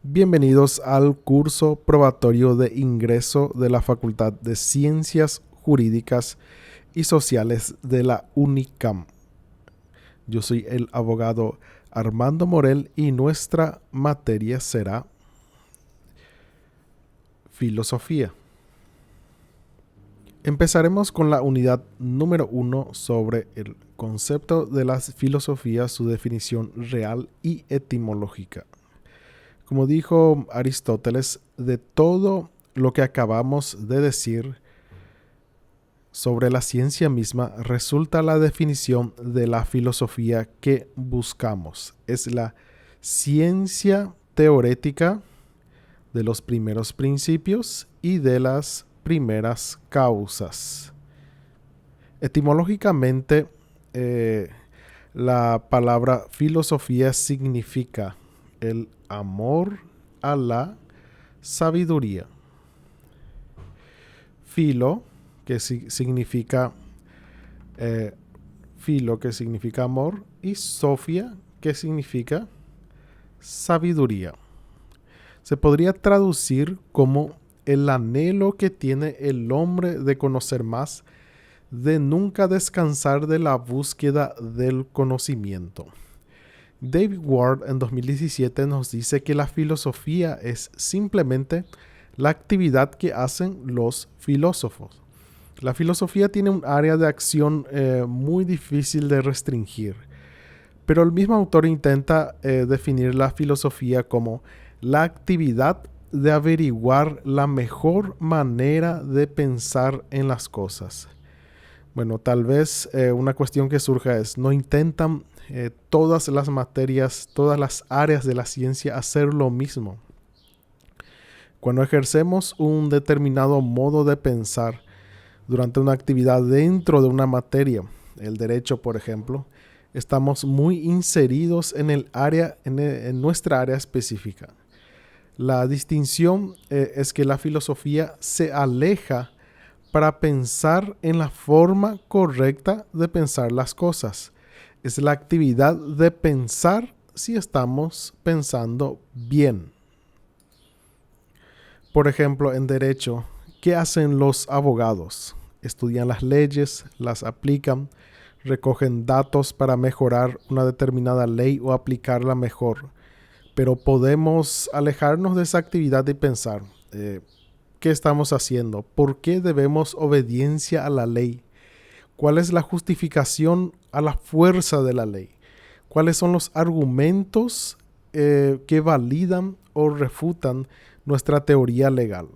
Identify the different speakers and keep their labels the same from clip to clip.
Speaker 1: Bienvenidos al curso probatorio de ingreso de la Facultad de Ciencias Jurídicas y Sociales de la UNICAM. Yo soy el abogado Armando Morel y nuestra materia será filosofía. Empezaremos con la unidad número 1 sobre el concepto de la filosofía, su definición real y etimológica. Como dijo Aristóteles, de todo lo que acabamos de decir sobre la ciencia misma resulta la definición de la filosofía que buscamos. Es la ciencia teorética de los primeros principios y de las primeras causas. Etimológicamente, la palabra filosofía significa el amor a la sabiduría. Filo, que significa amor, y sofía, que significa sabiduría. Se podría traducir como el anhelo que tiene el hombre de conocer más, de nunca descansar de la búsqueda del conocimiento. David Ward en 2017 nos dice que la filosofía es simplemente la actividad que hacen los filósofos. La filosofía tiene un área de acción muy difícil de restringir, pero el mismo autor intenta definir la filosofía como la actividad de averiguar la mejor manera de pensar en las cosas. Bueno, tal vez una cuestión que surja es, ¿no intentan todas las materias, todas las áreas de la ciencia hacer lo mismo? Cuando ejercemos un determinado modo de pensar durante una actividad dentro de una materia, el derecho por ejemplo, estamos muy inseridos en en nuestra área específica. La distinción es que la filosofía se aleja para pensar en la forma correcta de pensar las cosas. Es la actividad de pensar si estamos pensando bien. Por ejemplo, en derecho, ¿qué hacen los abogados? Estudian las leyes, las aplican, recogen datos para mejorar una determinada ley o aplicarla mejor. Pero podemos alejarnos de esa actividad y pensar, ¿qué estamos haciendo? ¿Por qué debemos obediencia a la ley? ¿Cuál es la justificación a la fuerza de la ley? ¿Cuáles son los argumentos que validan o refutan nuestra teoría legal?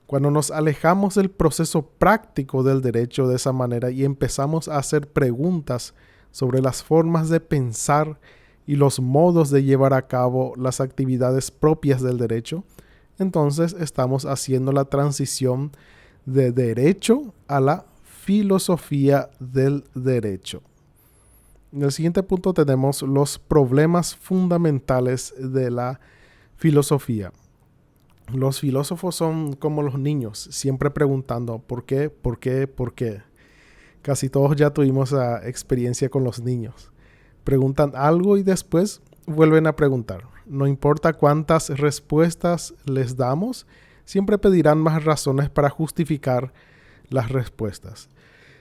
Speaker 1: Cuando nos alejamos del proceso práctico del derecho de esa manera y empezamos a hacer preguntas sobre las formas de pensar y los modos de llevar a cabo las actividades propias del derecho, entonces estamos haciendo la transición de derecho a la filosofía del derecho. En el siguiente punto tenemos los problemas fundamentales de la filosofía. Los filósofos son como los niños, siempre preguntando ¿por qué? ¿Por qué? ¿Por qué? Casi todos ya tuvimos esa experiencia con los niños. Preguntan algo y después vuelven a preguntar. No importa cuántas respuestas les damos, siempre pedirán más razones para justificar las respuestas.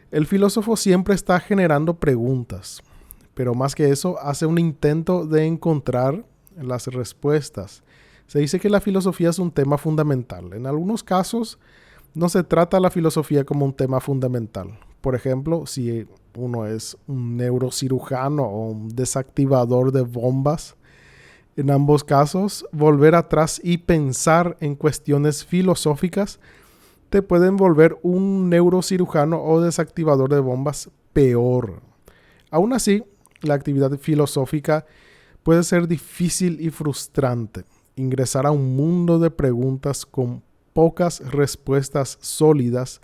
Speaker 1: El filósofo siempre está generando preguntas, pero más que eso, hace un intento de encontrar las respuestas. Se dice que la filosofía es un tema fundamental. En algunos casos, no se trata la filosofía como un tema fundamental. Por ejemplo, si uno es un neurocirujano o un desactivador de bombas, en ambos casos, volver atrás y pensar en cuestiones filosóficas te pueden volver un neurocirujano o desactivador de bombas peor. Aún así, la actividad filosófica puede ser difícil y frustrante. Ingresar a un mundo de preguntas con pocas respuestas sólidas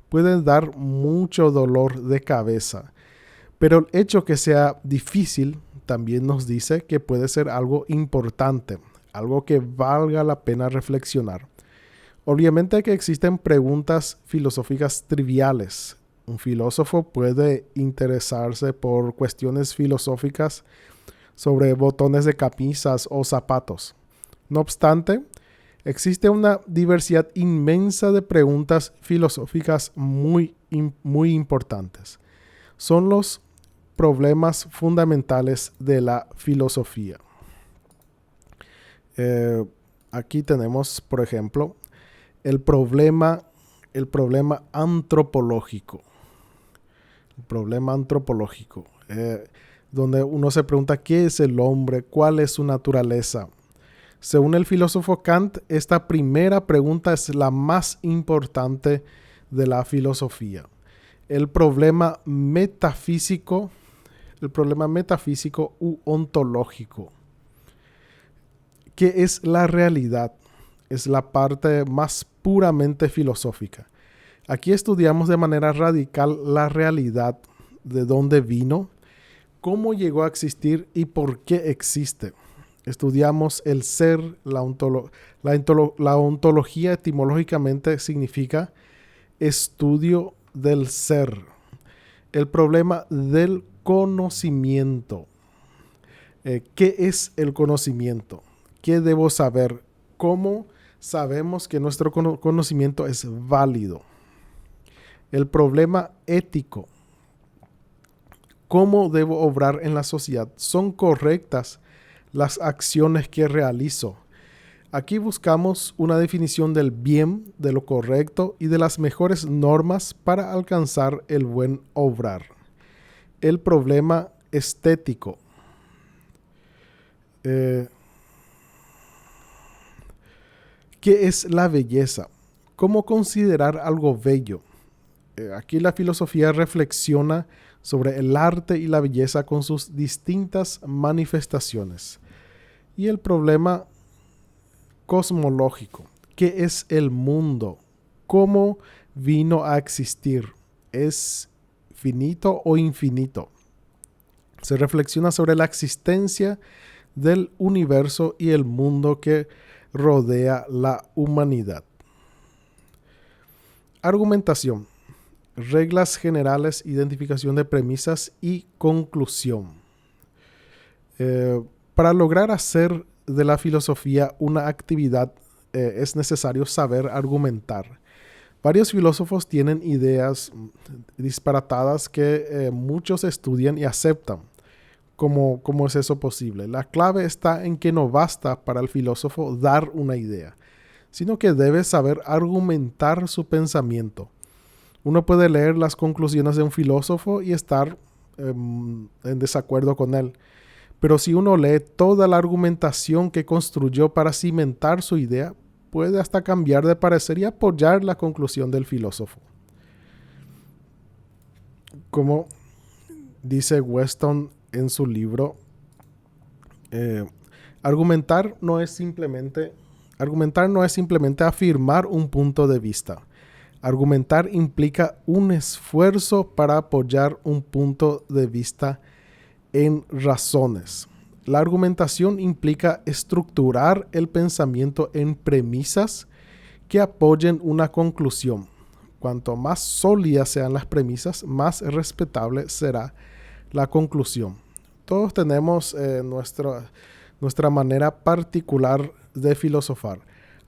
Speaker 1: puede dar mucho dolor de cabeza. Pero el hecho que sea difícil también nos dice que puede ser algo importante, algo que valga la pena reflexionar. Obviamente que existen preguntas filosóficas triviales. Un filósofo puede interesarse por cuestiones filosóficas sobre botones de camisas o zapatos. No obstante, existe una diversidad inmensa de preguntas filosóficas muy importantes. Son los problemas fundamentales de la filosofía. Aquí tenemos, por ejemplo, el problema antropológico. El problema antropológico, donde uno se pregunta qué es el hombre, cuál es su naturaleza. Según el filósofo Kant, esta primera pregunta es la más importante de la filosofía. El problema metafísico u ontológico. ¿Qué es la realidad? Es la parte más puramente filosófica. Aquí estudiamos de manera radical la realidad, de dónde vino, cómo llegó a existir y por qué existe. Estudiamos el ser, la ontología etimológicamente significa estudio del ser. El problema del conocimiento. ¿Qué es el conocimiento? ¿Qué debo saber? ¿Cómo sabemos que nuestro conocimiento es válido? El problema ético. ¿Cómo debo obrar en la sociedad? ¿Son correctas las acciones que realizo? Aquí buscamos una definición del bien, de lo correcto y de las mejores normas para alcanzar el buen obrar. El problema estético. ¿Qué es la belleza? ¿Cómo considerar algo bello? Aquí la filosofía reflexiona sobre el arte y la belleza con sus distintas manifestaciones. Y el problema cosmológico. ¿Qué es el mundo? ¿Cómo vino a existir? ¿Es finito o infinito? Se reflexiona sobre la existencia del universo y el mundo que rodea la humanidad. Argumentación. Reglas generales, identificación de premisas y conclusión. Para lograr hacer de la filosofía una actividad es necesario saber argumentar. Varios filósofos tienen ideas disparatadas que muchos estudian y aceptan. ¿Cómo es eso posible? La clave está en que no basta para el filósofo dar una idea, sino que debe saber argumentar su pensamiento. Uno puede leer las conclusiones de un filósofo y estar en desacuerdo con él. Pero si uno lee toda la argumentación que construyó para cimentar su idea, puede hasta cambiar de parecer y apoyar la conclusión del filósofo. Como dice Weston en su libro, argumentar no es simplemente afirmar un punto de vista. Argumentar implica un esfuerzo para apoyar un punto de vista en razones. La argumentación implica estructurar el pensamiento en premisas que apoyen una conclusión. Cuanto más sólidas sean las premisas, más respetable será la conclusión. Todos tenemos nuestra manera particular de filosofar.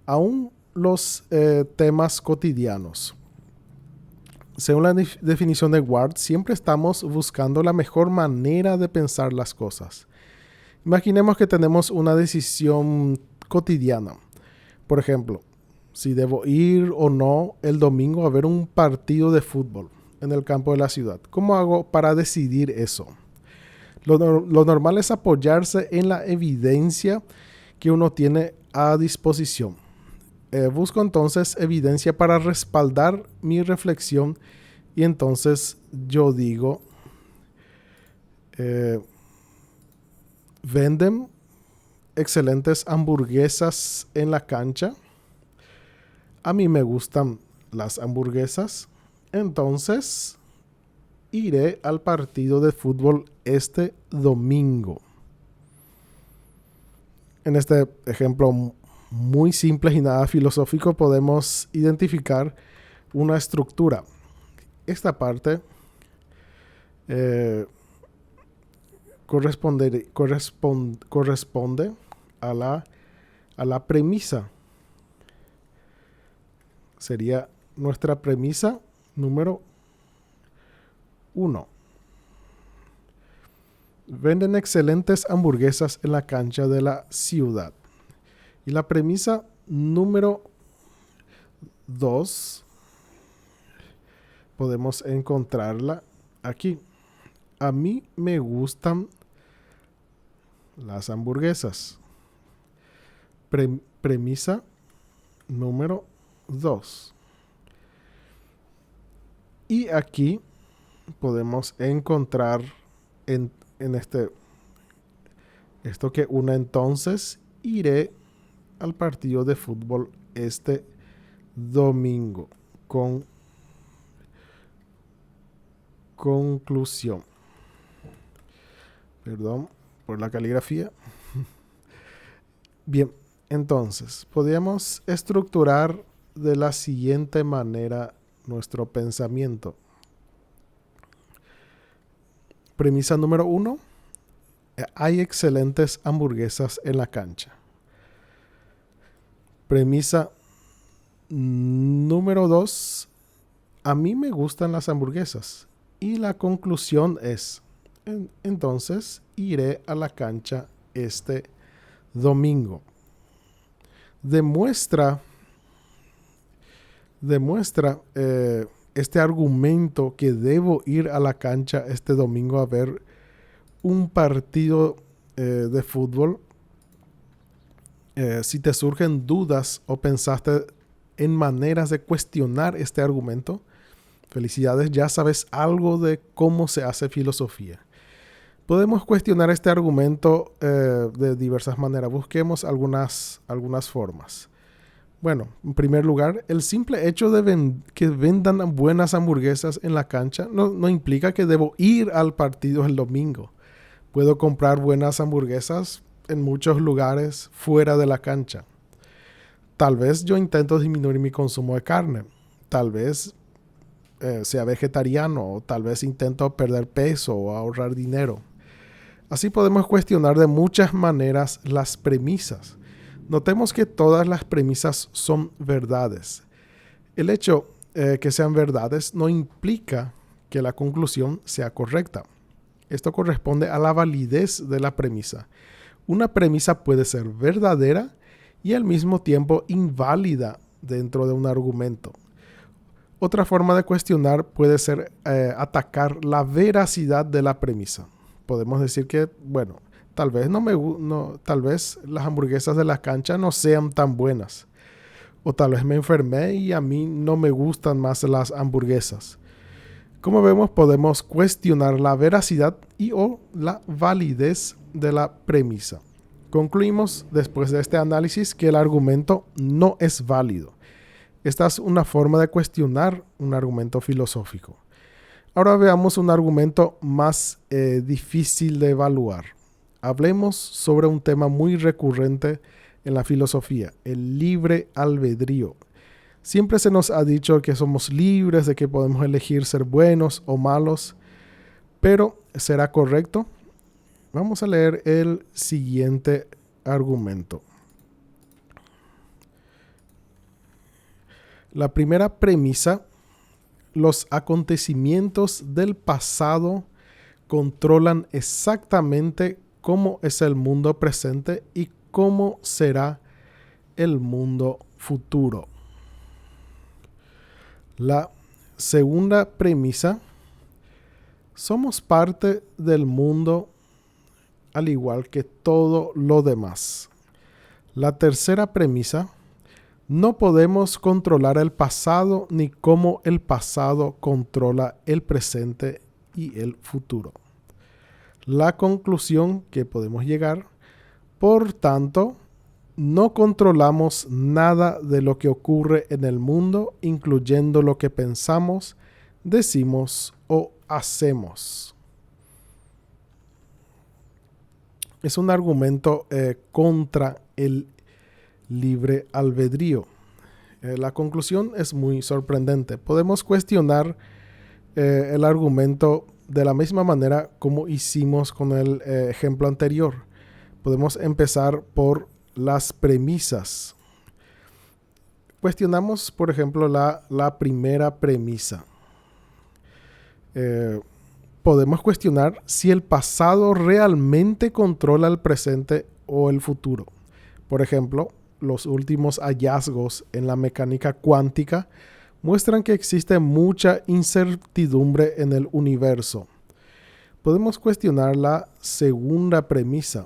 Speaker 1: Aún los temas cotidianos. Según la definición de Ward, siempre estamos buscando la mejor manera de pensar las cosas. Imaginemos que tenemos una decisión cotidiana. Por ejemplo, si debo ir o no el domingo a ver un partido de fútbol en el campo de la ciudad. ¿Cómo hago para decidir eso? Lo normal es apoyarse en la evidencia que uno tiene a disposición. Busco entonces evidencia para respaldar mi reflexión y entonces yo digo, venden excelentes hamburguesas en la cancha. A mí me gustan las hamburguesas, entonces iré al partido de fútbol este domingo. En este ejemplo muy simple y nada filosófico podemos identificar una estructura. Esta parte corresponde a la premisa. Sería nuestra premisa número 1. Venden excelentes hamburguesas en la cancha de la ciudad. Y la premisa número 2 podemos encontrarla aquí. A mí me gustan las hamburguesas. Premisa número 2. Y aquí podemos encontrar en esto que una entonces iré al partido de fútbol este domingo. Conclusión. Perdón por la caligrafía. Bien, entonces podríamos estructurar de la siguiente manera nuestro pensamiento. Premisa número 1. Hay excelentes hamburguesas en la cancha. Premisa número 2. A mí me gustan las hamburguesas. Y la conclusión es, entonces iré a la cancha este domingo. Demuestra este argumento que debo ir a la cancha este domingo a ver un partido de fútbol. Si te surgen dudas o pensaste en maneras de cuestionar este argumento, felicidades, ya sabes algo de cómo se hace filosofía. Podemos cuestionar este argumento de diversas maneras. Busquemos algunas formas. Bueno, en primer lugar, el simple hecho de que vendan buenas hamburguesas en la cancha no implica que debo ir al partido el domingo. Puedo comprar buenas hamburguesas en muchos lugares fuera de la cancha. Tal vez yo intento disminuir mi consumo de carne. Tal vez sea vegetariano, o tal vez intento perder peso o ahorrar dinero. Así podemos cuestionar de muchas maneras las premisas. Notemos que todas las premisas son verdades. El hecho que sean verdades no implica que la conclusión sea correcta. Esto corresponde a la validez de la premisa. Una premisa puede ser verdadera y al mismo tiempo inválida dentro de un argumento. Otra forma de cuestionar puede ser atacar la veracidad de la premisa. Podemos decir que, bueno, tal vez las hamburguesas de la cancha no sean tan buenas. O tal vez me enfermé y a mí no me gustan más las hamburguesas. Como vemos, podemos cuestionar la veracidad o la validez de la premisa. Concluimos después de este análisis que el argumento no es válido. Esta es una forma de cuestionar un argumento filosófico. Ahora veamos un argumento más difícil de evaluar. Hablemos sobre un tema muy recurrente en la filosofía, el libre albedrío. Siempre se nos ha dicho que somos libres, de que podemos elegir ser buenos o malos, pero ¿será correcto? Vamos a leer el siguiente argumento. La primera premisa: los acontecimientos del pasado controlan exactamente cómo es el mundo presente y cómo será el mundo futuro. La segunda premisa: somos parte del mundo al igual que todo lo demás. La tercera premisa: no podemos controlar el pasado ni cómo el pasado controla el presente y el futuro. La conclusión que podemos llegar: por tanto, no controlamos nada de lo que ocurre en el mundo, incluyendo lo que pensamos, decimos o hacemos. Es un argumento contra el libre albedrío. La conclusión es muy sorprendente. Podemos cuestionar el argumento de la misma manera como hicimos con el ejemplo anterior. Podemos empezar por las premisas. Cuestionamos, por ejemplo, la primera premisa. Podemos cuestionar si el pasado realmente controla el presente o el futuro. Por ejemplo, los últimos hallazgos en la mecánica cuántica muestran que existe mucha incertidumbre en el universo. Podemos cuestionar la segunda premisa.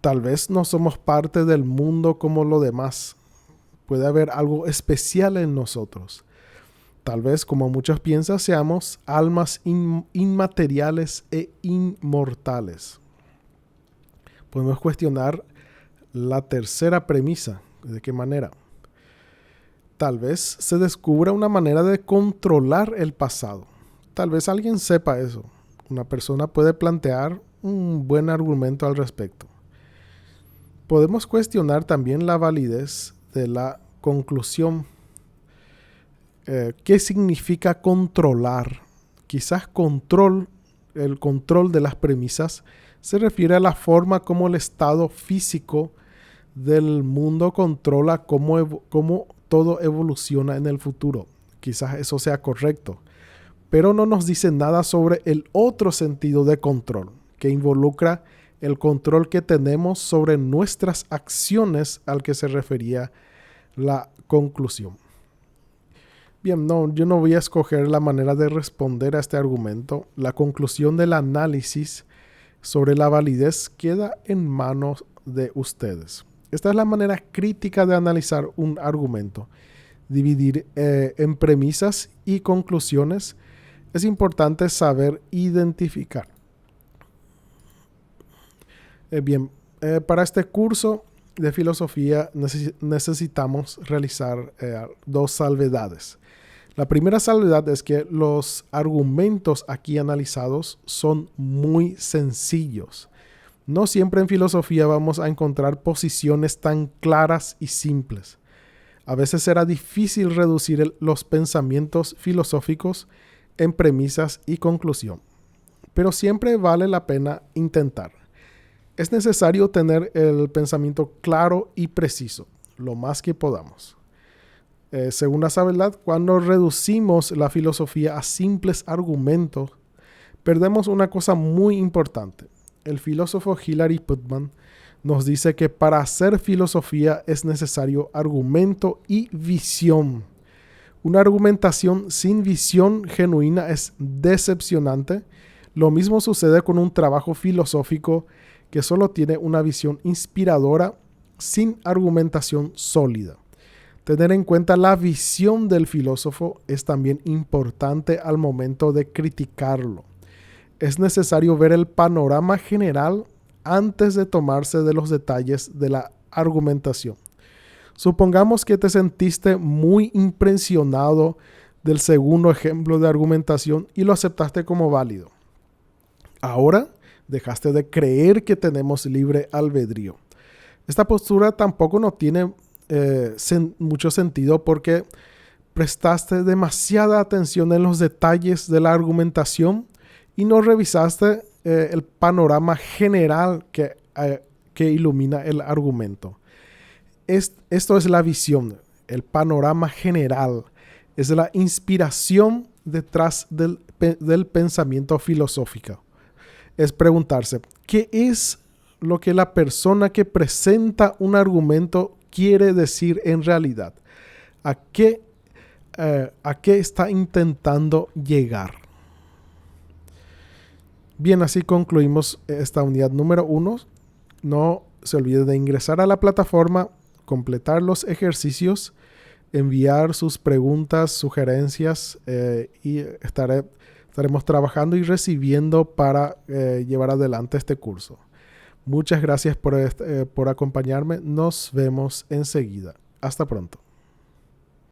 Speaker 1: Tal vez no somos parte del mundo como lo demás. Puede haber algo especial en nosotros. Tal vez, como muchos piensan, seamos almas inmateriales e inmortales. Podemos cuestionar la tercera premisa. ¿De qué manera? Tal vez se descubra una manera de controlar el pasado. Tal vez alguien sepa eso. Una persona puede plantear un buen argumento al respecto. Podemos cuestionar también la validez de la conclusión. ¿Qué significa controlar? Quizás el control de las premisas se refiere a la forma como el estado físico del mundo controla cómo todo evoluciona en el futuro. Quizás eso sea correcto, pero no nos dice nada sobre el otro sentido de control, que involucra el control que tenemos sobre nuestras acciones al que se refería la conclusión. Bien, yo no voy a escoger la manera de responder a este argumento. La conclusión del análisis sobre la validez queda en manos de ustedes. Esta es la manera crítica de analizar un argumento. Dividir en premisas y conclusiones. Es importante saber identificar. Para este curso de filosofía necesitamos realizar dos salvedades. La primera salvedad es que los argumentos aquí analizados son muy sencillos. No siempre en filosofía vamos a encontrar posiciones tan claras y simples. A veces será difícil reducir los pensamientos filosóficos en premisas y conclusión, pero siempre vale la pena intentar. Es necesario tener el pensamiento claro y preciso, lo más que podamos. Segunda salvedad, cuando reducimos la filosofía a simples argumentos, perdemos una cosa muy importante. El filósofo Hilary Putnam nos dice que para hacer filosofía es necesario argumento y visión. Una argumentación sin visión genuina es decepcionante. Lo mismo sucede con un trabajo filosófico que solo tiene una visión inspiradora sin argumentación sólida. Tener en cuenta la visión del filósofo es también importante al momento de criticarlo. Es necesario ver el panorama general antes de tomarse de los detalles de la argumentación. Supongamos que te sentiste muy impresionado del segundo ejemplo de argumentación y lo aceptaste como válido. Ahora dejaste de creer que tenemos libre albedrío. Esta postura tampoco no tiene mucho sentido porque prestaste demasiada atención en los detalles de la argumentación y no revisaste el panorama general que ilumina el argumento. Esto es la visión, el panorama general. Es la inspiración detrás del pensamiento filosófico. Es preguntarse, ¿qué es lo que la persona que presenta un argumento quiere decir en realidad? ¿A qué está intentando llegar? Bien, así concluimos esta unidad número 1. No se olvide de ingresar a la plataforma, completar los ejercicios, enviar sus preguntas, sugerencias y estaremos trabajando y recibiendo para llevar adelante este curso. Muchas gracias por acompañarme. Nos vemos enseguida. Hasta pronto.